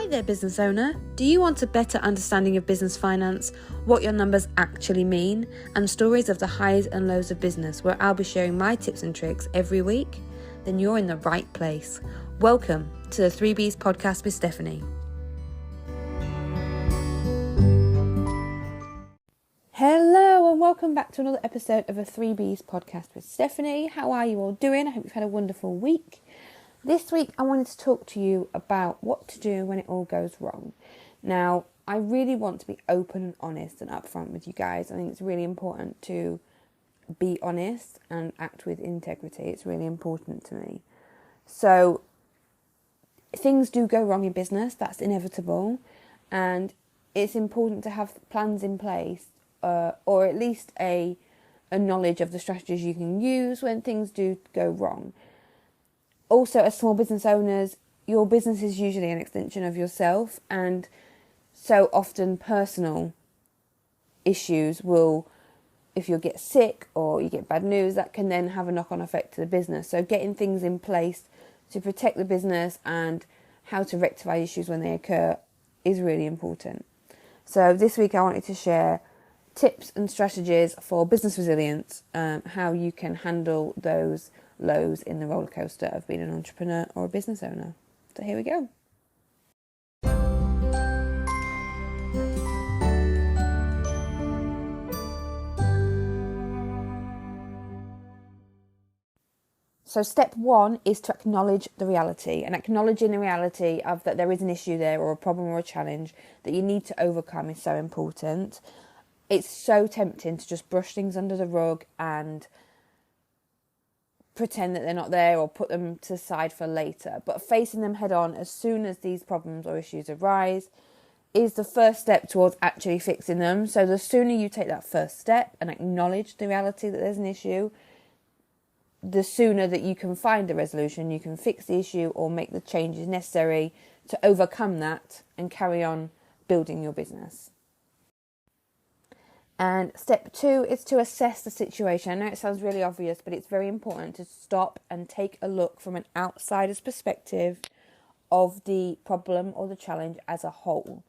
Hi there, business owner. Do you want a better understanding of business finance, what your numbers actually mean, and stories of the highs and lows of business, where I'll be sharing my tips and tricks every week? Then you're in the right place. Welcome to the 3Bs podcast with Stephanie. Hello and welcome back to another episode of a 3Bs podcast with Stephanie. How are you all doing? I hope you've had a wonderful week. This week I wanted to talk to you about what to do when it all goes wrong. Now, I really want to be open and honest and upfront with you guys. I think it's really important to be honest and act with integrity. It's really important to me. So, things do go wrong in business. That's inevitable. And it's important to have plans in place or at least a knowledge of the strategies you can use when things do go wrong. Also, as small business owners, your business is usually an extension of yourself, and so often personal issues will, if you get sick or you get bad news, that can then have a knock-on effect to the business. So getting things in place to protect the business and how to rectify issues when they occur is really important. So this week I wanted to share tips and strategies for business resilience, how you can handle those lows in the roller coaster of being an entrepreneur or a business owner. So here we go. So step one is to acknowledge the reality, and acknowledging the reality of that there is an issue there or a problem or a challenge that you need to overcome is so important. It's so tempting to just brush things under the rug and pretend that they're not there or put them to the side for later. But facing them head on as soon as these problems or issues arise is the first step towards actually fixing them. So the sooner you take that first step and acknowledge the reality that there's an issue, the sooner that you can find a resolution, you can fix the issue or make the changes necessary to overcome that and carry on building your business. And step two is to assess the situation. I know it sounds really obvious, but it's very important to stop and take a look from an outsider's perspective of the problem or the challenge as a whole.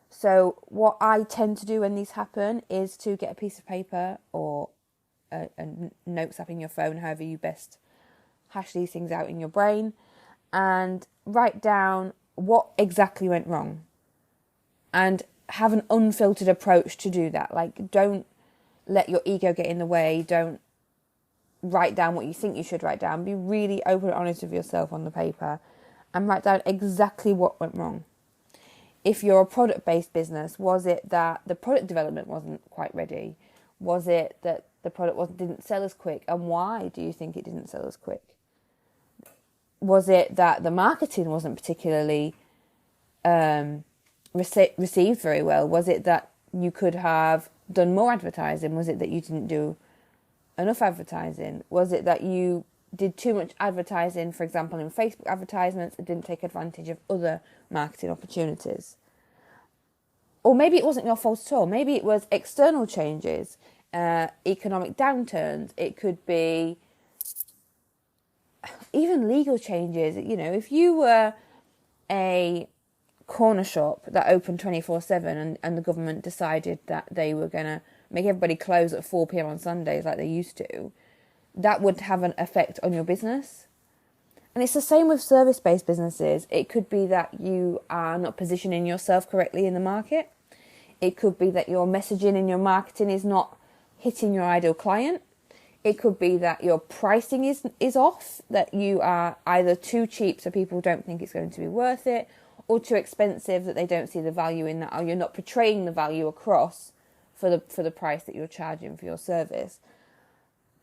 So what I tend to do when these happen is to get a piece of paper or a notes app in your phone, however you best hash these things out in your brain, and write down what exactly went wrong. And have an unfiltered approach to do that. Like, don't let your ego get in the way. Don't write down what you think you should write down. Be really open and honest with yourself on the paper and write down exactly what went wrong. If you're a product-based business, was it that the product development wasn't quite ready? Was it that the product didn't sell as quick? And why do you think it didn't sell as quick? Was it that the marketing wasn't particularly received very well? Was it that you could have done more advertising? Was it that you didn't do enough advertising? Was it that you did too much advertising, for example, in Facebook advertisements, and didn't take advantage of other marketing opportunities? Or maybe it wasn't your fault at all. Maybe it was external changes, economic downturns. It could be even legal changes. You know, if you were a corner shop that opened 24/7 and the government decided that they were going to make everybody close at 4 p.m. on Sundays like they used to, that would have an effect on your business. And it's the same with service-based businesses. It could be that you are not positioning yourself correctly in the market. It could be that your messaging and your marketing is not hitting your ideal client. It could be that your pricing is off, that you are either too cheap so people don't think it's going to be worth it, or too expensive that they don't see the value in that, or you're not portraying the value across for the price that you're charging for your service.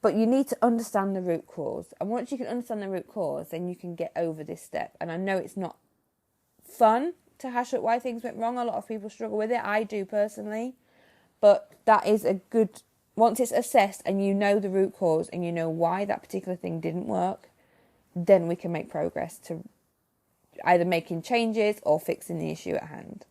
But you need to understand the root cause. And once you can understand the root cause, then you can get over this step. And I know it's not fun to hash out why things went wrong. A lot of people struggle with it. I do personally. But that is a good, once it's assessed and you know the root cause and you know why that particular thing didn't work, then we can make progress to either making changes or fixing the issue at hand.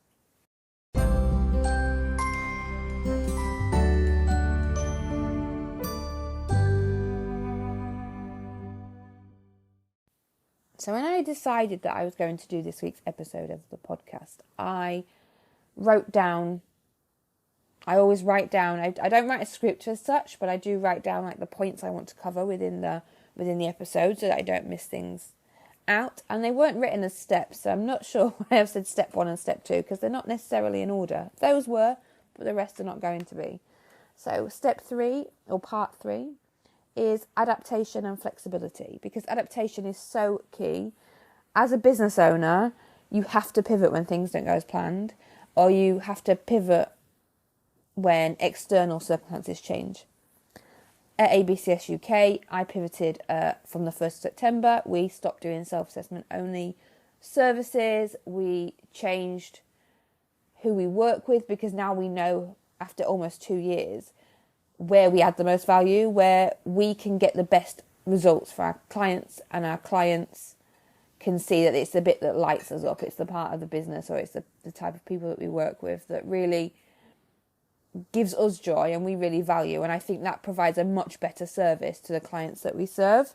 So when I decided that I was going to do this week's episode of the podcast, I wrote down, I always write down, I don't write a script as such, but I do write down like the points I want to cover within the episode so that I don't miss things out. And they weren't written as steps, so I'm not sure why I've said step 1 and step 2, because they're not necessarily in order. Those were, but the rest are not going to be. So step 3, or part 3, is adaptation and flexibility, because adaptation is so key. As a business owner, you have to pivot when things don't go as planned, or you have to pivot when external circumstances change. At ABCS UK, I pivoted from the 1st of September. We stopped doing self-assessment only services. We changed who we work with, because now we know, after almost 2 years, where we add the most value, where we can get the best results for our clients, and our clients can see that it's the bit that lights us up. It's the part of the business, or it's the type of people that we work with that really gives us joy and we really value. And I think that provides a much better service to the clients that we serve.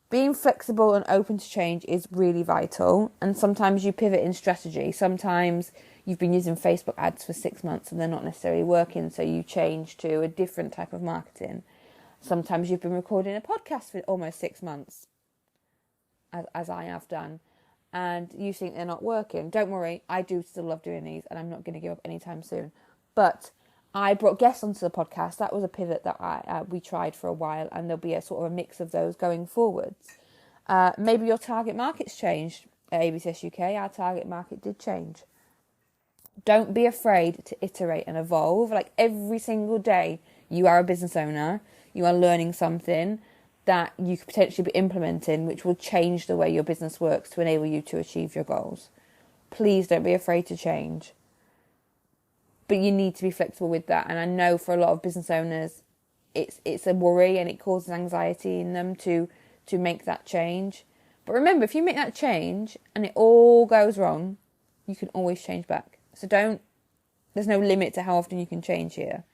Being flexible and open to change is really vital. And sometimes you pivot in strategy. Sometimes you've been using Facebook ads for 6 months and they're not necessarily working, so you change to a different type of marketing. Sometimes you've been recording a podcast for almost 6 months, as I have done, and you think they're not working. Don't worry, I do still love doing these, and I'm not going to give up anytime soon. But I brought guests onto the podcast. That was a pivot that we tried for a while, and there'll be a sort of a mix of those going forwards. Maybe your target market's changed. At ABCS UK, our target market did change. Don't be afraid to iterate and evolve. Like, every single day you are a business owner, you are learning something that you could potentially be implementing, which will change the way your business works to enable you to achieve your goals. Please don't be afraid to change. But you need to be flexible with that. And I know for a lot of business owners, it's a worry and it causes anxiety in them to make that change. But remember, if you make that change and it all goes wrong, you can always change back. So there's no limit to how often you can change here.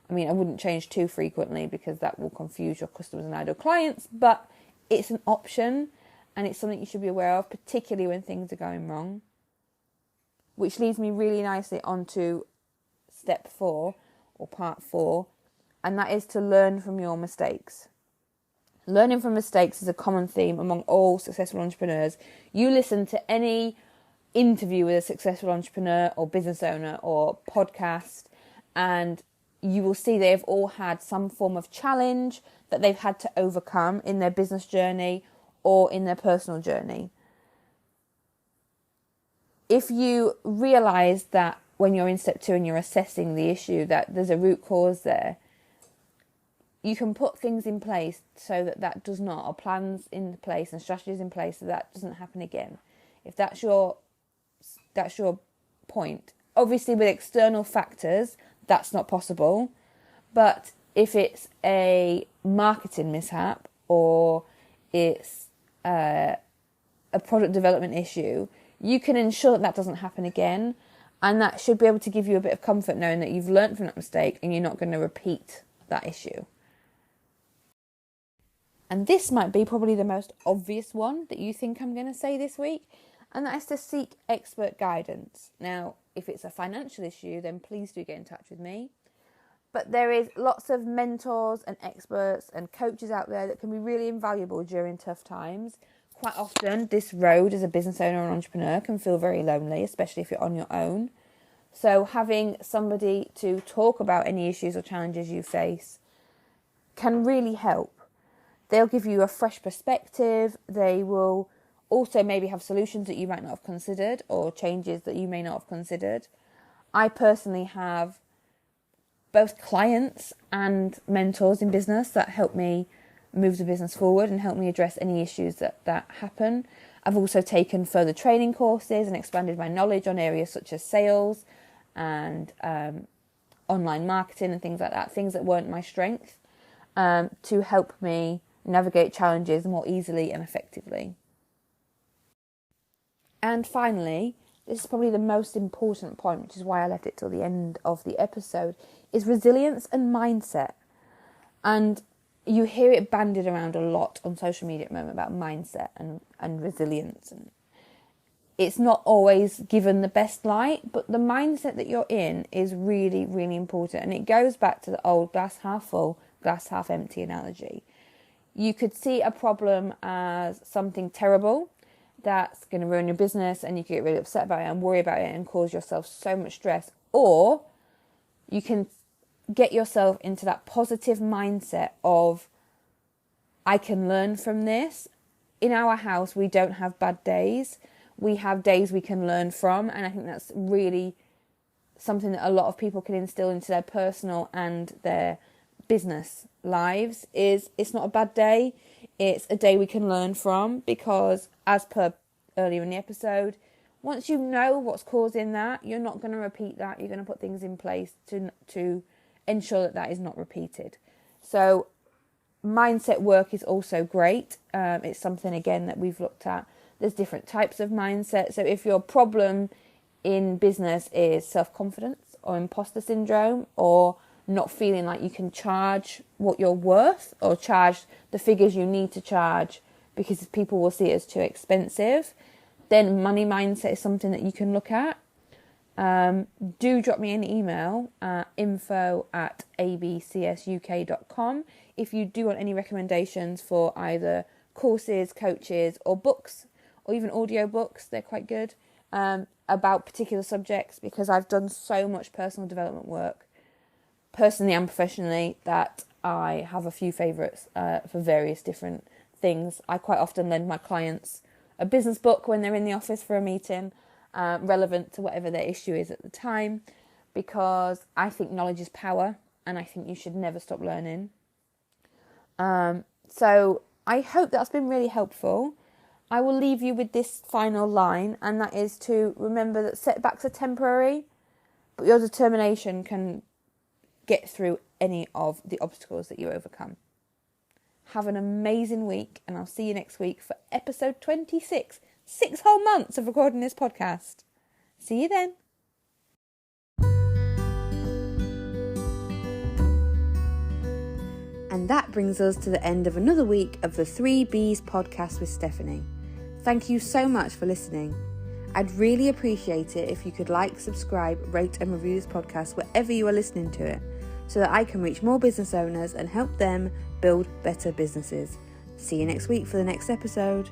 I mean, I wouldn't change too frequently because that will confuse your customers and ideal clients, but it's an option and it's something you should be aware of, particularly when things are going wrong. Which leads me really nicely onto step 4, or part 4, and that is to learn from your mistakes. Learning from mistakes is a common theme among all successful entrepreneurs. You listen to any interview with a successful entrepreneur or business owner or podcast, and you will see they've all had some form of challenge that they've had to overcome in their business journey or in their personal journey. If you realise that when you're in step 2 and you're assessing the issue, that there's a root cause there, you can put things in place so that does not, or plans in place and strategies in place so that doesn't happen again. If that's your point. Obviously, with external factors, that's not possible. But if it's a marketing mishap, or it's a product development issue, you can ensure that doesn't happen again. And that should be able to give you a bit of comfort knowing that you've learned from that mistake and you're not going to repeat that issue. And this might be probably the most obvious one that you think I'm going to say this week, and that is to seek expert guidance. Now, if it's a financial issue, then please do get in touch with me. But there is lots of mentors and experts and coaches out there that can be really invaluable during tough times. Quite often, this road as a business owner or entrepreneur can feel very lonely, especially if you're on your own. So having somebody to talk about any issues or challenges you face can really help. They'll give you a fresh perspective. They will also maybe have solutions that you might not have considered, or changes that you may not have considered. I personally have both clients and mentors in business that help me move the business forward and help me address any issues that happen. I've also taken further training courses and expanded my knowledge on areas such as sales and online marketing and things like that, things that weren't my strength, to help me navigate challenges more easily and effectively. And finally, this is probably the most important point, which is why I left it till the end of the episode, is resilience and mindset. And you hear it bandied around a lot on social media at the moment about mindset and resilience, and it's not always given the best light, but the mindset that you're in is really, really important. And it goes back to the old glass half full, glass half empty analogy. You could see a problem as something terrible that's going to ruin your business, and you can get really upset about it and worry about it and cause yourself so much stress. Or you can get yourself into that positive mindset of, I can learn from this. In our house, we don't have bad days. We have days we can learn from. And I think that's really something that a lot of people can instill into their personal and their business lives. Is it's not a bad day. It's a day we can learn from, because as per earlier in the episode, once you know what's causing that, you're not going to repeat that. You're going to put things in place to ensure that that is not repeated. So mindset work is also great. It's something, again, that we've looked at. There's different types of mindset. So if your problem in business is self-confidence or imposter syndrome, or not feeling like you can charge what you're worth or charge the figures you need to charge because people will see it as too expensive, then money mindset is something that you can look at. Do drop me an email at info@abcsuk.com if you do want any recommendations for either courses, coaches, or books, or even audio books. They're quite good, about particular subjects, because I've done so much personal development work, personally and professionally, that I have a few favourites for various different things. I quite often lend my clients a business book when they're in the office for a meeting, relevant to whatever their issue is at the time, because I think knowledge is power, and I think you should never stop learning. So I hope that's been really helpful. I will leave you with this final line, and that is to remember that setbacks are temporary, but your determination can get through any of the obstacles that you overcome. Have an amazing week, and I'll see you next week for episode 26. 6 whole months of recording this podcast. See you then. And that brings us to the end of another week of the 3Bs podcast with Stephanie. Thank you so much for listening. I'd really appreciate it if you could like, subscribe, rate and review this podcast wherever you are listening to it, so that I can reach more business owners and help them build better businesses. See you next week for the next episode.